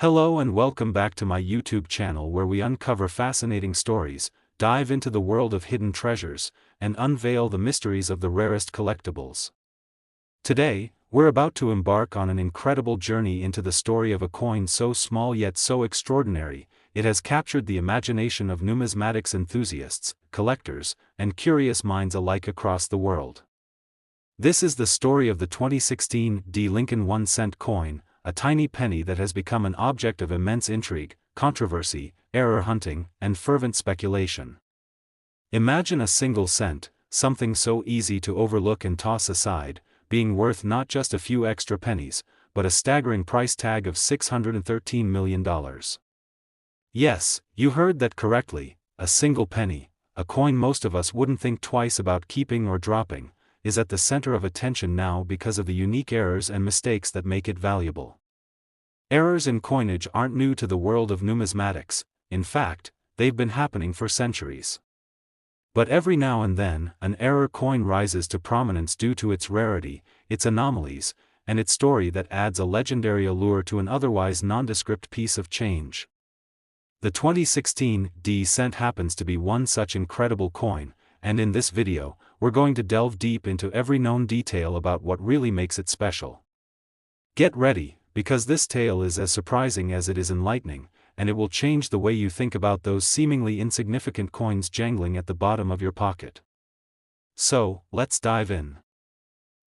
Hello and welcome back to my YouTube channel where we uncover fascinating stories, dive into the world of hidden treasures, and unveil the mysteries of the rarest collectibles. Today, we're about to embark on an incredible journey into the story of a coin so small yet so extraordinary, it has captured the imagination of numismatics enthusiasts, collectors, and curious minds alike across the world. This is the story of the 2016 D. Lincoln 1-cent coin, a tiny penny that has become an object of immense intrigue, controversy, error hunting, and fervent speculation. Imagine a single cent, something so easy to overlook and toss aside, being worth not just a few extra pennies, but a staggering price tag of $613 million. Yes, you heard that correctly, a single penny, a coin most of us wouldn't think twice about keeping or dropping, is at the center of attention now because of the unique errors and mistakes that make it valuable. Errors in coinage aren't new to the world of numismatics, in fact, they've been happening for centuries. But every now and then, an error coin rises to prominence due to its rarity, its anomalies, and its story that adds a legendary allure to an otherwise nondescript piece of change. The 2016 D cent happens to be one such incredible coin, and in this video, we're going to delve deep into every known detail about what really makes it special. Get ready, because this tale is as surprising as it is enlightening, and it will change the way you think about those seemingly insignificant coins jangling at the bottom of your pocket. So, let's dive in.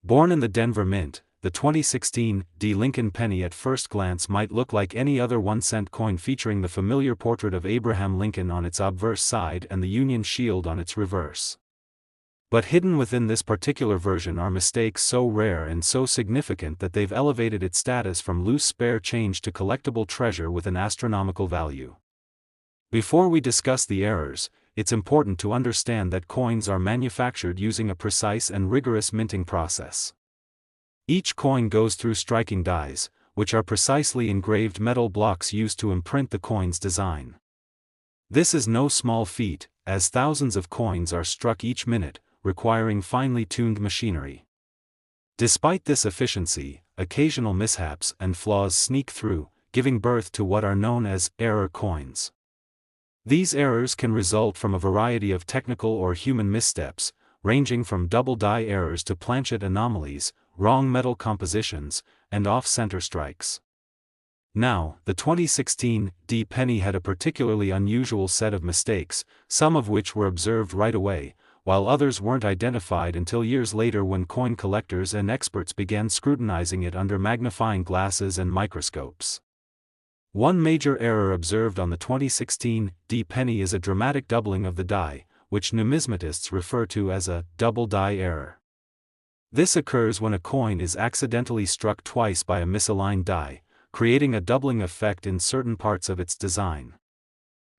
Born in the Denver Mint, the 2016 D. Lincoln penny at first glance might look like any other 1-cent coin featuring the familiar portrait of Abraham Lincoln on its obverse side and the Union shield on its reverse. But hidden within this particular version are mistakes so rare and so significant that they've elevated its status from loose spare change to collectible treasure with an astronomical value. Before we discuss the errors, it's important to understand that coins are manufactured using a precise and rigorous minting process. Each coin goes through striking dies, which are precisely engraved metal blocks used to imprint the coin's design. This is no small feat, as thousands of coins are struck each minute, requiring finely tuned machinery. Despite this efficiency, occasional mishaps and flaws sneak through, giving birth to what are known as error coins. These errors can result from a variety of technical or human missteps, ranging from double die errors to planchet anomalies, wrong metal compositions, and off-center strikes. Now, the 2016 D penny had a particularly unusual set of mistakes, some of which were observed right away, while others weren't identified until years later when coin collectors and experts began scrutinizing it under magnifying glasses and microscopes. One major error observed on the 2016 D penny is a dramatic doubling of the die, which numismatists refer to as a double die error. This occurs when a coin is accidentally struck twice by a misaligned die, creating a doubling effect in certain parts of its design.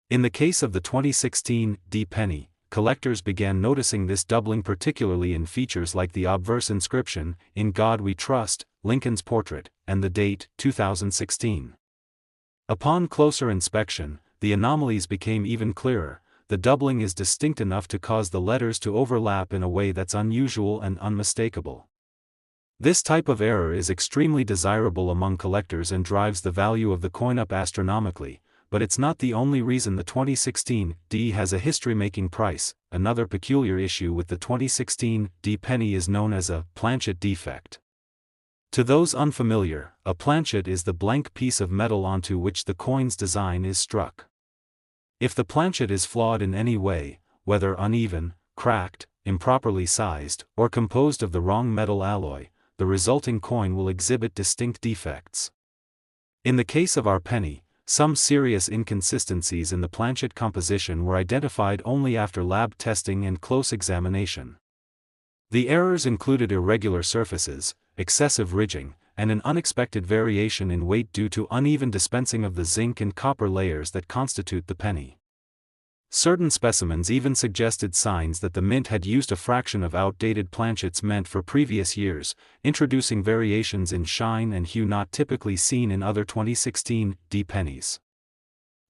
In the case of the 2016 D penny, collectors began noticing this doubling particularly in features like the obverse inscription, "In God We Trust," Lincoln's portrait, and the date, 2016. Upon closer inspection, the anomalies became even clearer. The doubling is distinct enough to cause the letters to overlap in a way that's unusual and unmistakable. This type of error is extremely desirable among collectors and drives the value of the coin up astronomically, but it's not the only reason the 2016 D has a history-making price. Another peculiar issue with the 2016 D penny is known as a planchet defect. To those unfamiliar, a planchet is the blank piece of metal onto which the coin's design is struck. If the planchet is flawed in any way, whether uneven, cracked, improperly sized, or composed of the wrong metal alloy, the resulting coin will exhibit distinct defects. In the case of our penny, some serious inconsistencies in the planchet composition were identified only after lab testing and close examination. The errors included irregular surfaces, excessive ridging, and an unexpected variation in weight due to uneven dispensing of the zinc and copper layers that constitute the penny. Certain specimens even suggested signs that the mint had used a fraction of outdated planchets meant for previous years, introducing variations in shine and hue not typically seen in other 2016 D pennies.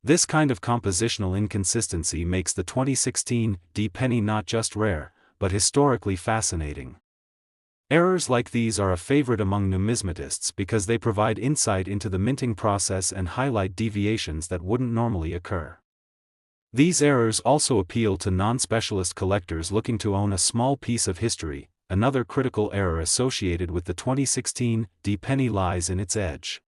This kind of compositional inconsistency makes the 2016 D penny not just rare, but historically fascinating. Errors like these are a favorite among numismatists because they provide insight into the minting process and highlight deviations that wouldn't normally occur. These errors also appeal to non-specialist collectors looking to own a small piece of history. Another critical error associated with the 2016 D penny lies in its edge.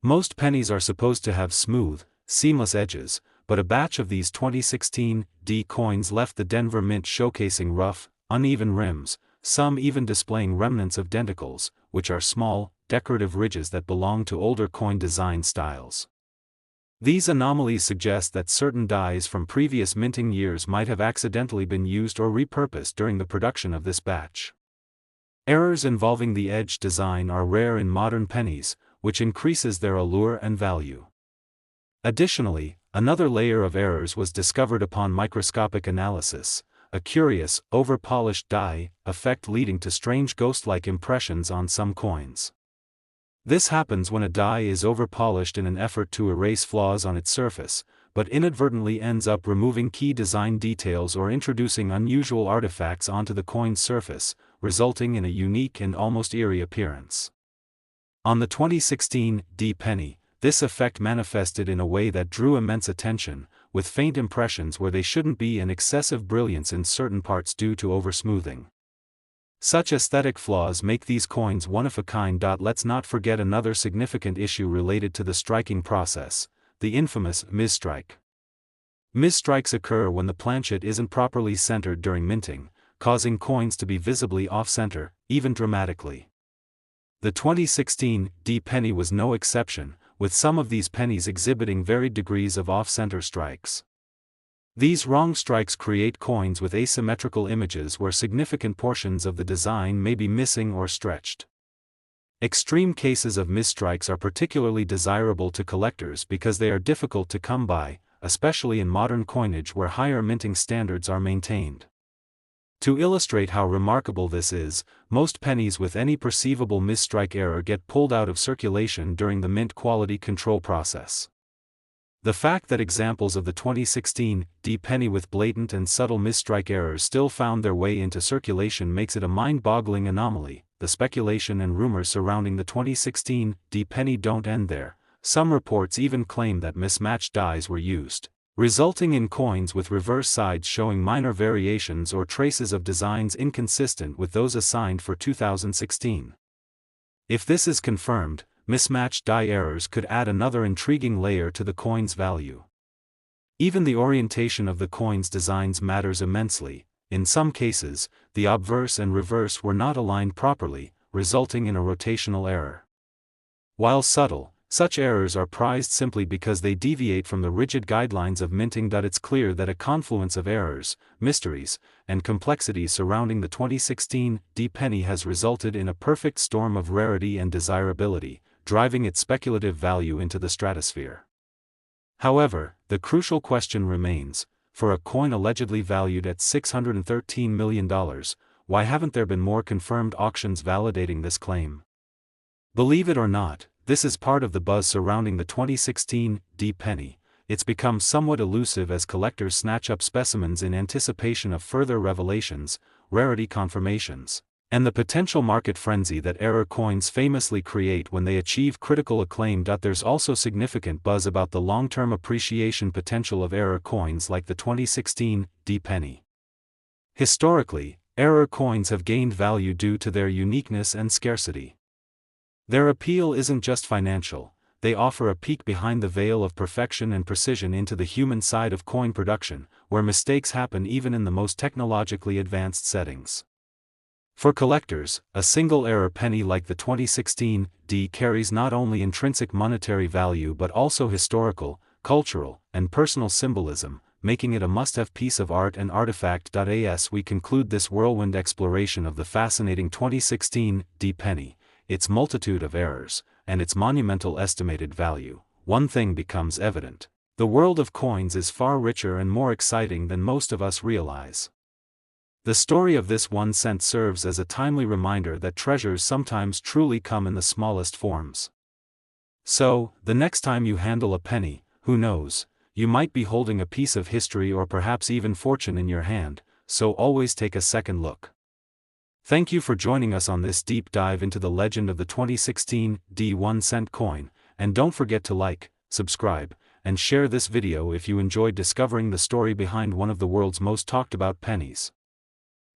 Most pennies are supposed to have smooth, seamless edges, but a batch of these 2016 D coins left the Denver Mint showcasing rough, uneven rims, some even displaying remnants of denticles, which are small, decorative ridges that belong to older coin design styles. These anomalies suggest that certain dies from previous minting years might have accidentally been used or repurposed during the production of this batch. Errors involving the edge design are rare in modern pennies, which increases their allure and value. Additionally, another layer of errors was discovered upon microscopic analysis, a curious, over-polished die effect leading to strange ghost-like impressions on some coins. This happens when a die is over-polished in an effort to erase flaws on its surface, but inadvertently ends up removing key design details or introducing unusual artifacts onto the coin's surface, resulting in a unique and almost eerie appearance. On the 2016 D penny, this effect manifested in a way that drew immense attention, with faint impressions where they shouldn't be and excessive brilliance in certain parts due to over-smoothing. Such aesthetic flaws make these coins one-of-a-kind. Let's not forget another significant issue related to the striking process, the infamous misstrike. Misstrikes occur when the planchet isn't properly centered during minting, causing coins to be visibly off-center, even dramatically. The 2016 D penny was no exception, with some of these pennies exhibiting varied degrees of off-center strikes. These wrong strikes create coins with asymmetrical images where significant portions of the design may be missing or stretched. Extreme cases of misstrikes are particularly desirable to collectors because they are difficult to come by, especially in modern coinage where higher minting standards are maintained. To illustrate how remarkable this is, most pennies with any perceivable misstrike error get pulled out of circulation during the mint quality control process. The fact that examples of the 2016 D penny with blatant and subtle misstrike errors still found their way into circulation makes it a mind-boggling anomaly. The speculation and rumors surrounding the 2016 D penny don't end there. Some reports even claim that mismatched dies were used, resulting in coins with reverse sides showing minor variations or traces of designs inconsistent with those assigned for 2016. If this is confirmed, mismatched die errors could add another intriguing layer to the coin's value. Even the orientation of the coin's designs matters immensely. In some cases, the obverse and reverse were not aligned properly, resulting in a rotational error. While subtle, such errors are prized simply because they deviate from the rigid guidelines of minting. It's clear that a confluence of errors, mysteries, and complexities surrounding the 2016 D penny has resulted in a perfect storm of rarity and desirability, driving its speculative value into the stratosphere. However, the crucial question remains, for a coin allegedly valued at $613 million, why haven't there been more confirmed auctions validating this claim? Believe it or not, this is part of the buzz surrounding the 2016 D penny. It's become somewhat elusive as collectors snatch up specimens in anticipation of further revelations, rarity confirmations, and the potential market frenzy that error coins famously create when they achieve critical acclaim. There's also significant buzz about the long-term appreciation potential of error coins like the 2016 D penny. Historically, error coins have gained value due to their uniqueness and scarcity. Their appeal isn't just financial, they offer a peek behind the veil of perfection and precision into the human side of coin production, where mistakes happen even in the most technologically advanced settings. For collectors, a single error penny like the 2016 D carries not only intrinsic monetary value but also historical, cultural, and personal symbolism, making it a must-have piece of art and artifact. As we conclude this whirlwind exploration of the fascinating 2016 D penny, its multitude of errors, and its monumental estimated value, one thing becomes evident: the world of coins is far richer and more exciting than most of us realize. The story of this 1 cent serves as a timely reminder that treasures sometimes truly come in the smallest forms. So, the next time you handle a penny, who knows, you might be holding a piece of history or perhaps even fortune in your hand, so always take a second look. Thank you for joining us on this deep dive into the legend of the 2016 D1 cent coin, and don't forget to like, subscribe, and share this video if you enjoyed discovering the story behind one of the world's most talked about pennies.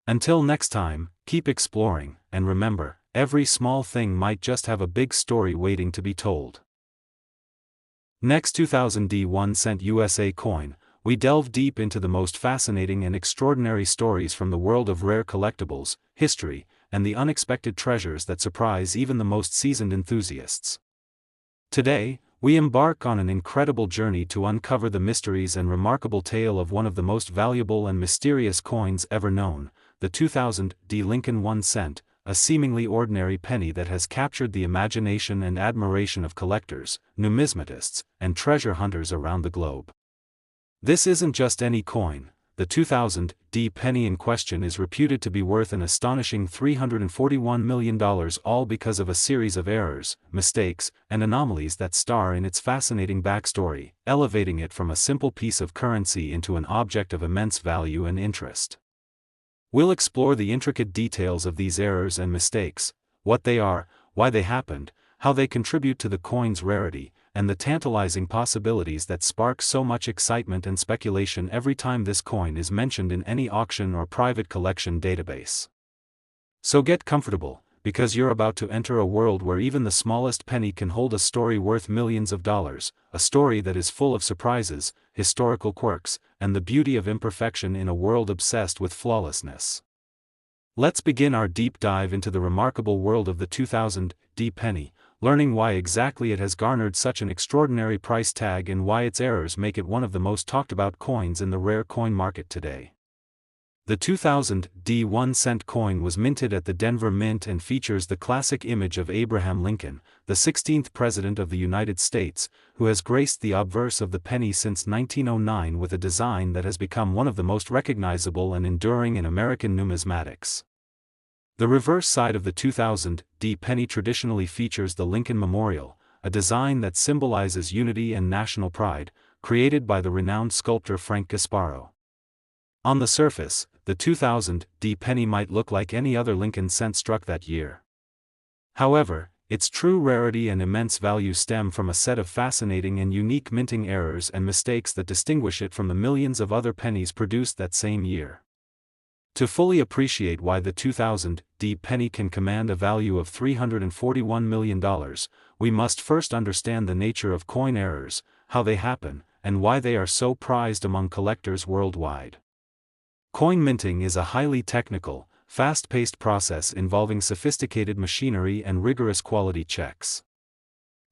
Until next time, keep exploring, and remember, every small thing might just have a big story waiting to be told. Next 2000 D1 cent USA coin, we delve deep into the most fascinating and extraordinary stories from the world of rare collectibles, history, and the unexpected treasures that surprise even the most seasoned enthusiasts. Today, we embark on an incredible journey to uncover the mysteries and remarkable tale of one of the most valuable and mysterious coins ever known, the 2000 D Lincoln 1 cent, a seemingly ordinary penny that has captured the imagination and admiration of collectors, numismatists, and treasure hunters around the globe. This isn't just any coin. The 2000 D penny in question is reputed to be worth an astonishing $341 million, all because of a series of errors, mistakes, and anomalies that star in its fascinating backstory, elevating it from a simple piece of currency into an object of immense value and interest. We'll explore the intricate details of these errors and mistakes, what they are, why they happened, how they contribute to the coin's rarity, and the tantalizing possibilities that spark so much excitement and speculation every time this coin is mentioned in any auction or private collection database. So get comfortable, because you're about to enter a world where even the smallest penny can hold a story worth millions of dollars, a story that is full of surprises, historical quirks, and the beauty of imperfection in a world obsessed with flawlessness. Let's begin our deep dive into the remarkable world of the 2000 D penny, learning why exactly it has garnered such an extraordinary price tag and why its errors make it one of the most talked about coins in the rare coin market today. The 2000 D1 cent coin was minted at the Denver Mint and features the classic image of Abraham Lincoln, the 16th President of the United States, who has graced the obverse of the penny since 1909 with a design that has become one of the most recognizable and enduring in American numismatics. The reverse side of the 2000 D penny traditionally features the Lincoln Memorial, a design that symbolizes unity and national pride, created by the renowned sculptor Frank Gasparo. On the surface, the 2000 D penny might look like any other Lincoln cent struck that year. However, its true rarity and immense value stem from a set of fascinating and unique minting errors and mistakes that distinguish it from the millions of other pennies produced that same year. To fully appreciate why the 2000 D penny can command a value of $341 million, we must first understand the nature of coin errors, how they happen, and why they are so prized among collectors worldwide. Coin minting is a highly technical, fast-paced process involving sophisticated machinery and rigorous quality checks.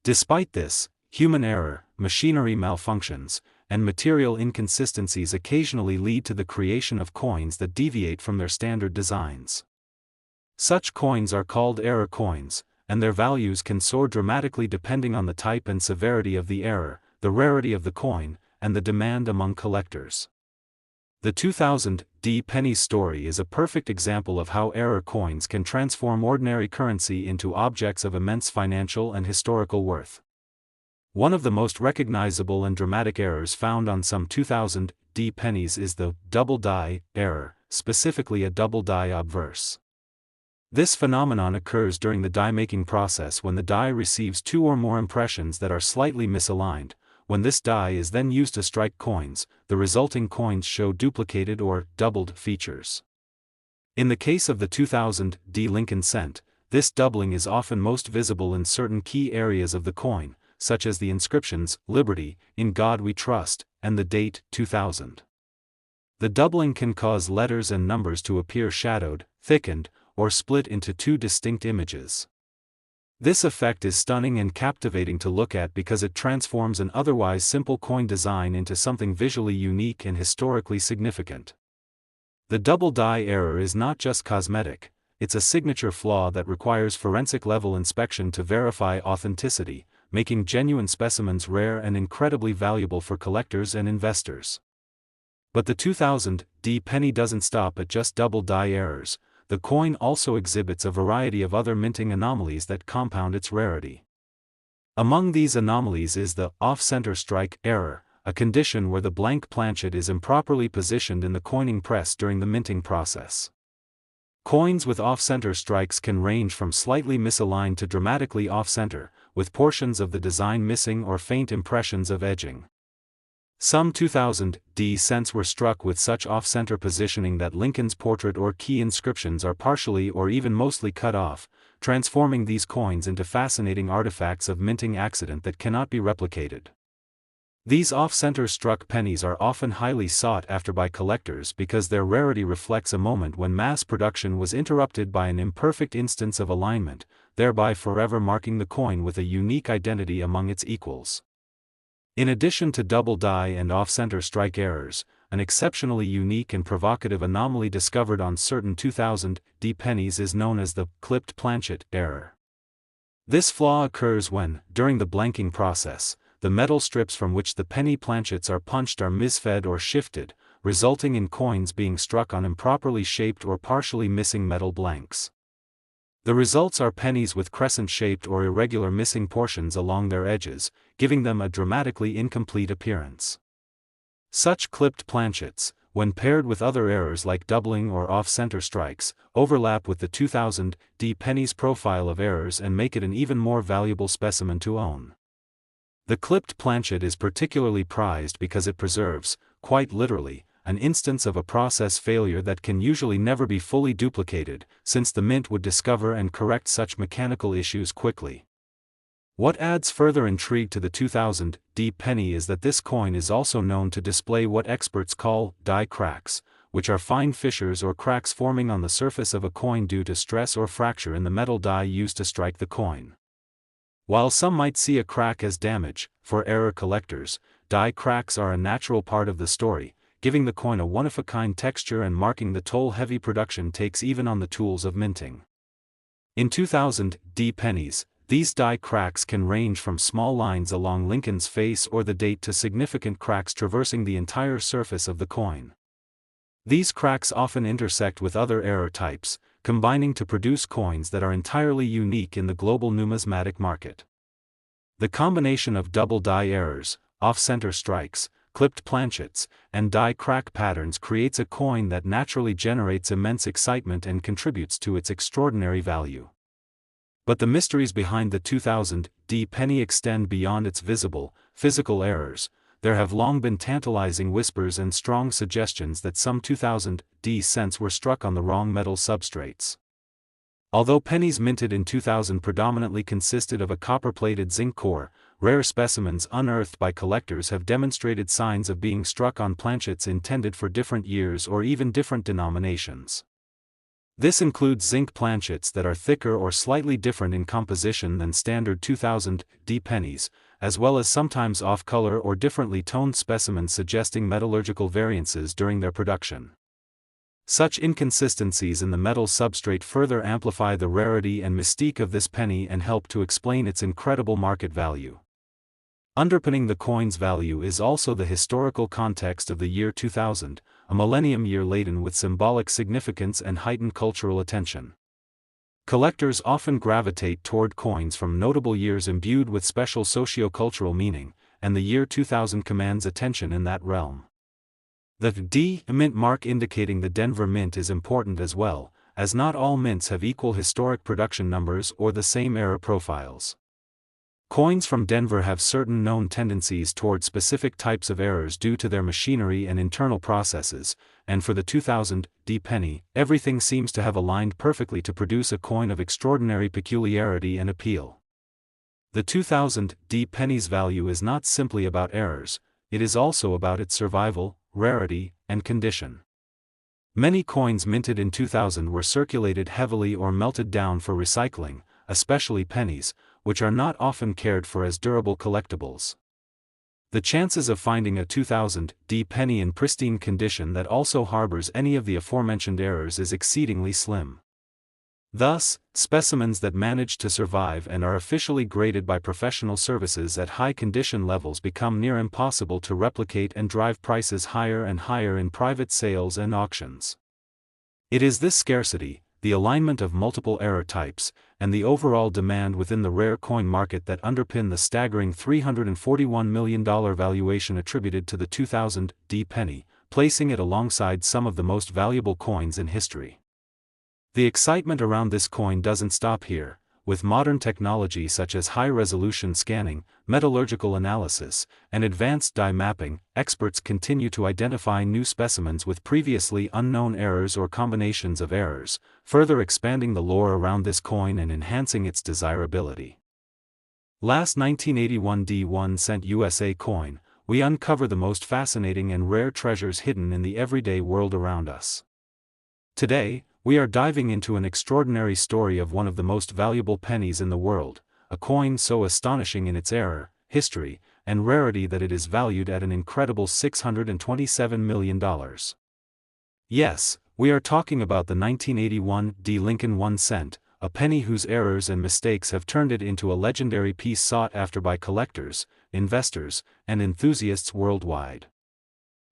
Despite this, human error, machinery malfunctions, and material inconsistencies occasionally lead to the creation of coins that deviate from their standard designs. Such coins are called error coins, and their values can soar dramatically depending on the type and severity of the error, the rarity of the coin, and the demand among collectors. The 2000 D penny's story is a perfect example of how error coins can transform ordinary currency into objects of immense financial and historical worth. One of the most recognizable and dramatic errors found on some 2000 D pennies is the double die error, specifically a double die obverse. This phenomenon occurs during the die-making process when the die receives two or more impressions that are slightly misaligned. When this die is then used to strike coins, the resulting coins show duplicated or doubled features. In the case of the 2000 D Lincoln cent, this doubling is often most visible in certain key areas of the coin, such as the inscriptions, "Liberty, in God we trust," and the date, 2000. The doubling can cause letters and numbers to appear shadowed, thickened, or split into two distinct images. This effect is stunning and captivating to look at because it transforms an otherwise simple coin design into something visually unique and historically significant. The double die error is not just cosmetic, it's a signature flaw that requires forensic-level inspection to verify authenticity, making genuine specimens rare and incredibly valuable for collectors and investors. But the 2000 D penny doesn't stop at just double die errors. The coin also exhibits a variety of other minting anomalies that compound its rarity. Among these anomalies is the off-center strike error, a condition where the blank planchet is improperly positioned in the coining press during the minting process. Coins with off-center strikes can range from slightly misaligned to dramatically off-center, with portions of the design missing or faint impressions of edging. Some 2000 cents were struck with such off-center positioning that Lincoln's portrait or key inscriptions are partially or even mostly cut off, transforming these coins into fascinating artifacts of minting accident that cannot be replicated. These off-center struck pennies are often highly sought after by collectors because their rarity reflects a moment when mass production was interrupted by an imperfect instance of alignment, thereby forever marking the coin with a unique identity among its equals. In addition to double die and off-center strike errors, an exceptionally unique and provocative anomaly discovered on certain 2000 pennies is known as the clipped planchet error. This flaw occurs when, during the blanking process, the metal strips from which the penny planchets are punched are misfed or shifted, resulting in coins being struck on improperly shaped or partially missing metal blanks. The results are pennies with crescent-shaped or irregular missing portions along their edges, giving them a dramatically incomplete appearance. Such clipped planchets, when paired with other errors like doubling or off-center strikes, overlap with the 2000 penny's profile of errors and make it an even more valuable specimen to own. The clipped planchet is particularly prized because it preserves, quite literally, an instance of a process failure that can usually never be fully duplicated, since the mint would discover and correct such mechanical issues quickly. What adds further intrigue to the 2000 penny is that this coin is also known to display what experts call die cracks, which are fine fissures or cracks forming on the surface of a coin due to stress or fracture in the metal die used to strike the coin. While some might see a crack as damage, for error collectors, die cracks are a natural part of the story, giving the coin a one-of-a-kind texture and marking the toll heavy production takes even on the tools of minting. In 2000 pennies, these die cracks can range from small lines along Lincoln's face or the date to significant cracks traversing the entire surface of the coin. These cracks often intersect with other error types, combining to produce coins that are entirely unique in the global numismatic market. The combination of double die errors, off-center strikes, clipped planchets, and die crack patterns creates a coin that naturally generates immense excitement and contributes to its extraordinary value. But the mysteries behind the 2000 penny extend beyond its visible, physical errors. There have long been tantalizing whispers and strong suggestions that some 2000 cents were struck on the wrong metal substrates. Although pennies minted in 2000 predominantly consisted of a copper-plated zinc core, rare specimens unearthed by collectors have demonstrated signs of being struck on planchets intended for different years or even different denominations. This includes zinc planchets that are thicker or slightly different in composition than standard 2000 pennies, as well as sometimes off-color or differently toned specimens suggesting metallurgical variances during their production. Such inconsistencies in the metal substrate further amplify the rarity and mystique of this penny and help to explain its incredible market value. Underpinning the coin's value is also the historical context of the year 2000, a millennium year laden with symbolic significance and heightened cultural attention. Collectors often gravitate toward coins from notable years imbued with special socio-cultural meaning, and the year 2000 commands attention in that realm. The D mint mark indicating the Denver Mint is important as well, as not all mints have equal historic production numbers or the same era profiles. Coins from Denver have certain known tendencies toward specific types of errors due to their machinery and internal processes, and for the 2000 penny, everything seems to have aligned perfectly to produce a coin of extraordinary peculiarity and appeal. The 2000 penny's value is not simply about errors, it is also about its survival, rarity, and condition. Many coins minted in 2000 were circulated heavily or melted down for recycling, especially pennies, which are not often cared for as durable collectibles. The chances of finding a 2000 penny in pristine condition that also harbors any of the aforementioned errors is exceedingly slim. Thus, specimens that manage to survive and are officially graded by professional services at high condition levels become near impossible to replicate and drive prices higher and higher in private sales and auctions. It is this scarcity, the alignment of multiple error types, and the overall demand within the rare coin market that underpin the staggering $341 million valuation attributed to the 2000 penny, placing it alongside some of the most valuable coins in history. The excitement around this coin doesn't stop here. With modern technology such as high-resolution scanning, metallurgical analysis, and advanced dye mapping, experts continue to identify new specimens with previously unknown errors or combinations of errors, further expanding the lore around this coin and enhancing its desirability. Last 1981 D1 USA coin, we uncover the most fascinating and rare treasures hidden in the everyday world around us. Today, we are diving into an extraordinary story of one of the most valuable pennies in the world, a coin so astonishing in its era, history, and rarity that it is valued at an incredible $627 million. Yes, we are talking about the 1981 D Lincoln 1 cent, a penny whose errors and mistakes have turned it into a legendary piece sought after by collectors, investors, and enthusiasts worldwide.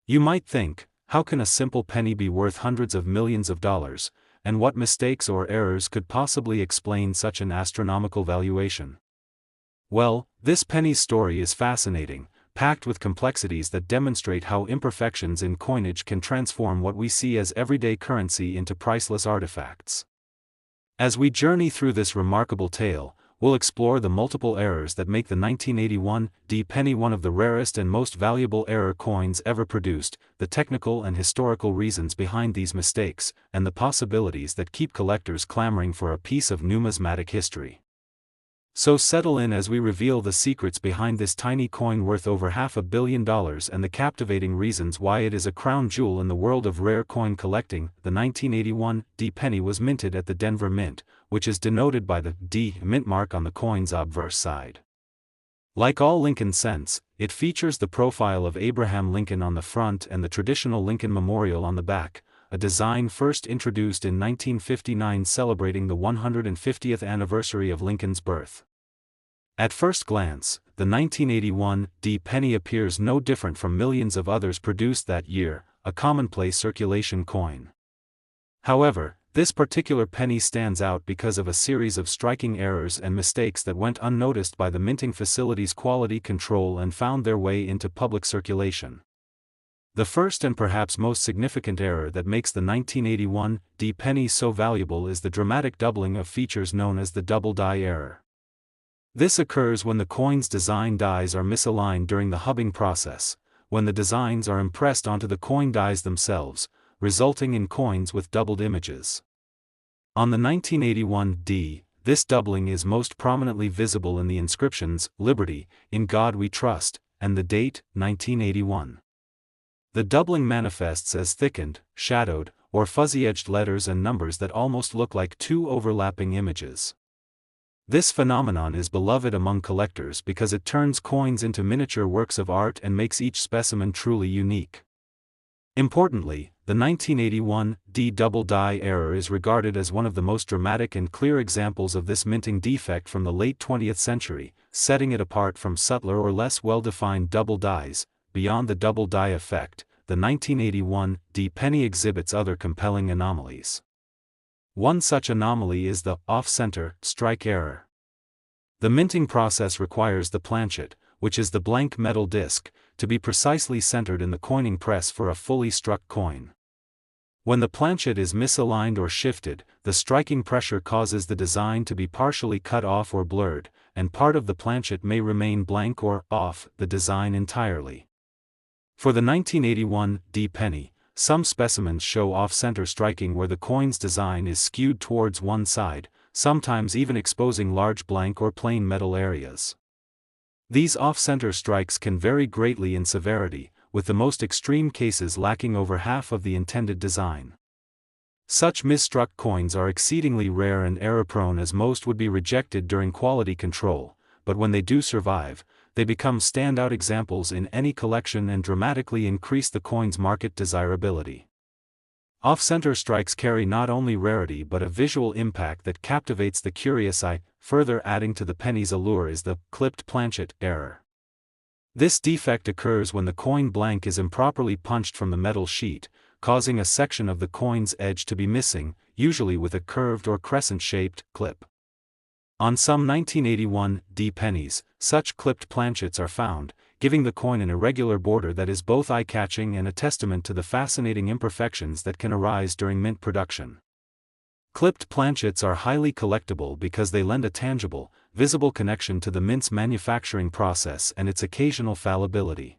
You might think, how can a simple penny be worth hundreds of millions of dollars, and what mistakes or errors could possibly explain such an astronomical valuation? Well, this penny's story is fascinating, packed with complexities that demonstrate how imperfections in coinage can transform what we see as everyday currency into priceless artifacts. As we journey through this remarkable tale, we'll explore the multiple errors that make the 1981 D penny one of the rarest and most valuable error coins ever produced, the technical and historical reasons behind these mistakes, and the possibilities that keep collectors clamoring for a piece of numismatic history. So settle in as we reveal the secrets behind this tiny coin worth over $500 million and the captivating reasons why it is a crown jewel in the world of rare coin collecting. The 1981 D penny was minted at the Denver Mint, which is denoted by the D mint mark on the coin's obverse side. Like all Lincoln cents, it features the profile of Abraham Lincoln on the front and the traditional Lincoln Memorial on the back, a design first introduced in 1959 celebrating the 150th anniversary of Lincoln's birth. At first glance, the 1981 D penny appears no different from millions of others produced that year, a commonplace circulation coin. However, this particular penny stands out because of a series of striking errors and mistakes that went unnoticed by the minting facility's quality control and found their way into public circulation. The first and perhaps most significant error that makes the 1981 D penny so valuable is the dramatic doubling of features known as the double die error. This occurs when the coin's design dies are misaligned during the hubbing process, when the designs are impressed onto the coin dies themselves, resulting in coins with doubled images. On the 1981 D, this doubling is most prominently visible in the inscriptions, "Liberty, in God We Trust," and the date, 1981. The doubling manifests as thickened, shadowed, or fuzzy-edged letters and numbers that almost look like two overlapping images. This phenomenon is beloved among collectors because it turns coins into miniature works of art and makes each specimen truly unique. Importantly, the 1981 D double die error is regarded as one of the most dramatic and clear examples of this minting defect from the late 20th century, setting it apart from subtler or less well-defined double dies. Beyond the double die effect, the 1981 D penny exhibits other compelling anomalies. One such anomaly is the off-center strike error. The minting process requires the planchet, which is the blank metal disc, to be precisely centered in the coining press for a fully struck coin. When the planchet is misaligned or shifted, the striking pressure causes the design to be partially cut off or blurred, and part of the planchet may remain blank or off the design entirely. For the 1981 D penny, some specimens show off-center striking where the coin's design is skewed towards one side, sometimes even exposing large blank or plain metal areas. These off-center strikes can vary greatly in severity, with the most extreme cases lacking over half of the intended design. Such misstruck coins are exceedingly rare and error-prone as most would be rejected during quality control, but when they do survive, they become standout examples in any collection and dramatically increase the coin's market desirability. Off-center strikes carry not only rarity but a visual impact that captivates the curious eye. Further adding to the penny's allure is the clipped planchet error. This defect occurs when the coin blank is improperly punched from the metal sheet, causing a section of the coin's edge to be missing, usually with a curved or crescent-shaped clip. On some 1981 D pennies, such clipped planchets are found, giving the coin an irregular border that is both eye-catching and a testament to the fascinating imperfections that can arise during mint production. Clipped planchets are highly collectible because they lend a tangible, visible connection to the mint's manufacturing process and its occasional fallibility.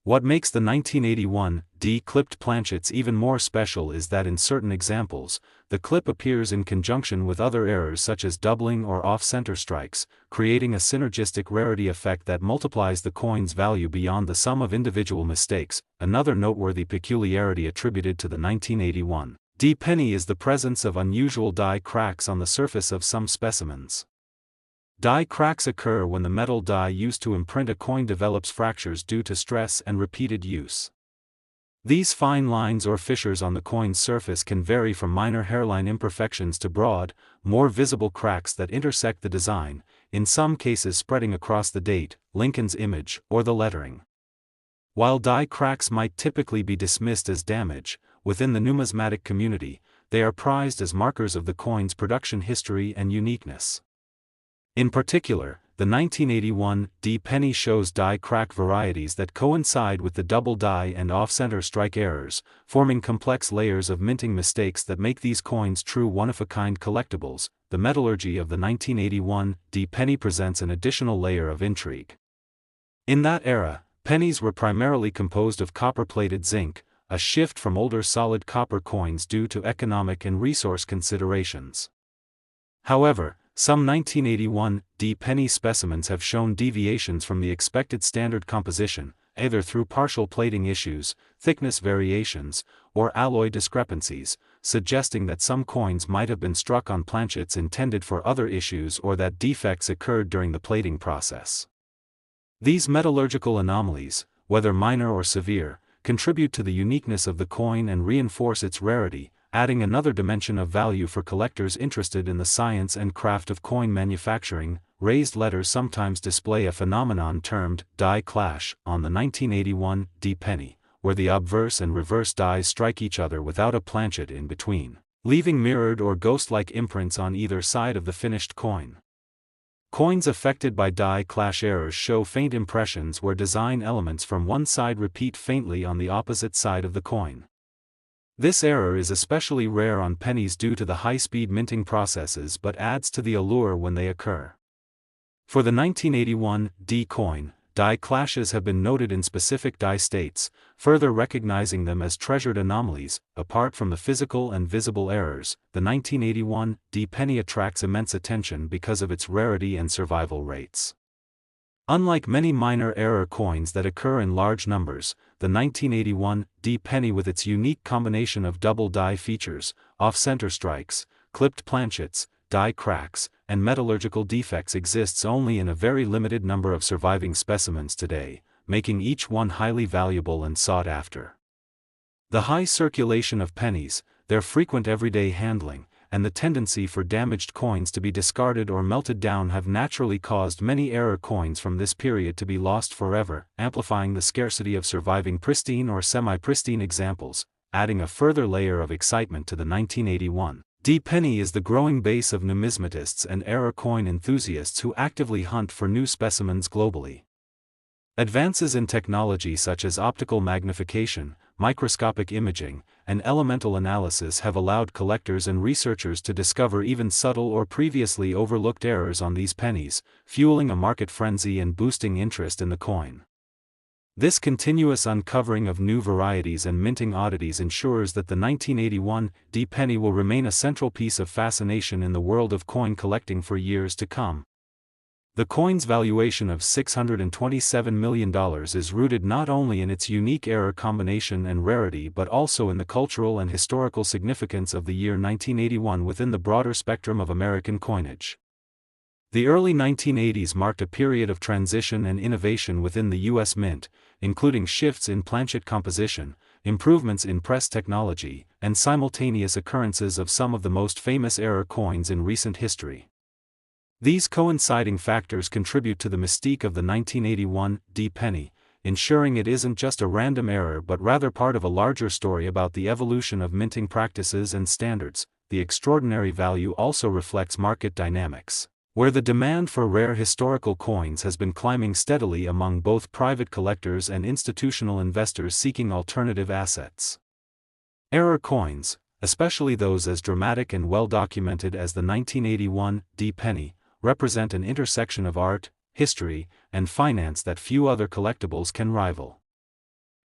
What makes the 1981 D clipped planchets even more special is that in certain examples, the clip appears in conjunction with other errors such as doubling or off-center strikes, creating a synergistic rarity effect that multiplies the coin's value beyond the sum of individual mistakes. Another noteworthy peculiarity attributed to the 1981 D penny is the presence of unusual die cracks on the surface of some specimens. Die cracks occur when the metal die used to imprint a coin develops fractures due to stress and repeated use. These fine lines or fissures on the coin's surface can vary from minor hairline imperfections to broad, more visible cracks that intersect the design, in some cases spreading across the date, Lincoln's image, or the lettering. While die cracks might typically be dismissed as damage, within the numismatic community, they are prized as markers of the coin's production history and uniqueness. In particular, the 1981 D penny shows die crack varieties that coincide with the double die and off-center strike errors, forming complex layers of minting mistakes that make these coins true one-of-a-kind collectibles. The metallurgy of the 1981 D penny presents an additional layer of intrigue. In that era, pennies were primarily composed of copper-plated zinc, a shift from older solid copper coins due to economic and resource considerations. However, some 1981 D penny specimens have shown deviations from the expected standard composition, either through partial plating issues, thickness variations, or alloy discrepancies, suggesting that some coins might have been struck on planchets intended for other issues or that defects occurred during the plating process. These metallurgical anomalies, whether minor or severe, contribute to the uniqueness of the coin and reinforce its rarity, adding another dimension of value for collectors interested in the science and craft of coin manufacturing. Raised letters sometimes display a phenomenon termed die clash on the 1981 D penny, where the obverse and reverse dies strike each other without a planchet in between, leaving mirrored or ghost-like imprints on either side of the finished coin. Coins affected by die clash errors show faint impressions where design elements from one side repeat faintly on the opposite side of the coin. This error is especially rare on pennies due to the high-speed minting processes but adds to the allure when they occur. For the 1981 D coin, die clashes have been noted in specific die states, further recognizing them as treasured anomalies. Apart from the physical and visible errors, the 1981 D penny attracts immense attention because of its rarity and survival rates. Unlike many minor error coins that occur in large numbers, the 1981 D penny with its unique combination of double die features, off-center strikes, clipped planchets, die cracks, and metallurgical defects exists only in a very limited number of surviving specimens today, making each one highly valuable and sought after. The high circulation of pennies, their frequent everyday handling, and the tendency for damaged coins to be discarded or melted down have naturally caused many error coins from this period to be lost forever, amplifying the scarcity of surviving pristine or semi-pristine examples. Adding a further layer of excitement to the 1981 D penny is the growing base of numismatists and error coin enthusiasts who actively hunt for new specimens globally. Advances in technology such as optical magnification, microscopic imaging, and elemental analysis have allowed collectors and researchers to discover even subtle or previously overlooked errors on these pennies, fueling a market frenzy and boosting interest in the coin. This continuous uncovering of new varieties and minting oddities ensures that the 1981 D penny will remain a central piece of fascination in the world of coin collecting for years to come. The coin's valuation of $627 million is rooted not only in its unique error combination and rarity but also in the cultural and historical significance of the year 1981 within the broader spectrum of American coinage. The early 1980s marked a period of transition and innovation within the U.S. Mint, including shifts in planchet composition, improvements in press technology, and simultaneous occurrences of some of the most famous error coins in recent history. These coinciding factors contribute to the mystique of the 1981 D penny, ensuring it isn't just a random error but rather part of a larger story about the evolution of minting practices and standards. The extraordinary value also reflects market dynamics, where the demand for rare historical coins has been climbing steadily among both private collectors and institutional investors seeking alternative assets. Error coins, especially those as dramatic and well-documented as the 1981 D penny, represent an intersection of art, history, and finance that few other collectibles can rival.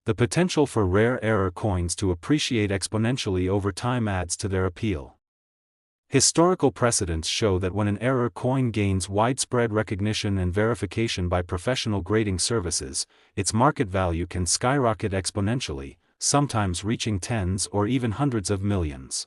The potential for rare error coins to appreciate exponentially over time adds to their appeal. Historical precedents show that when an error coin gains widespread recognition and verification by professional grading services, its market value can skyrocket exponentially, sometimes reaching tens or even hundreds of millions.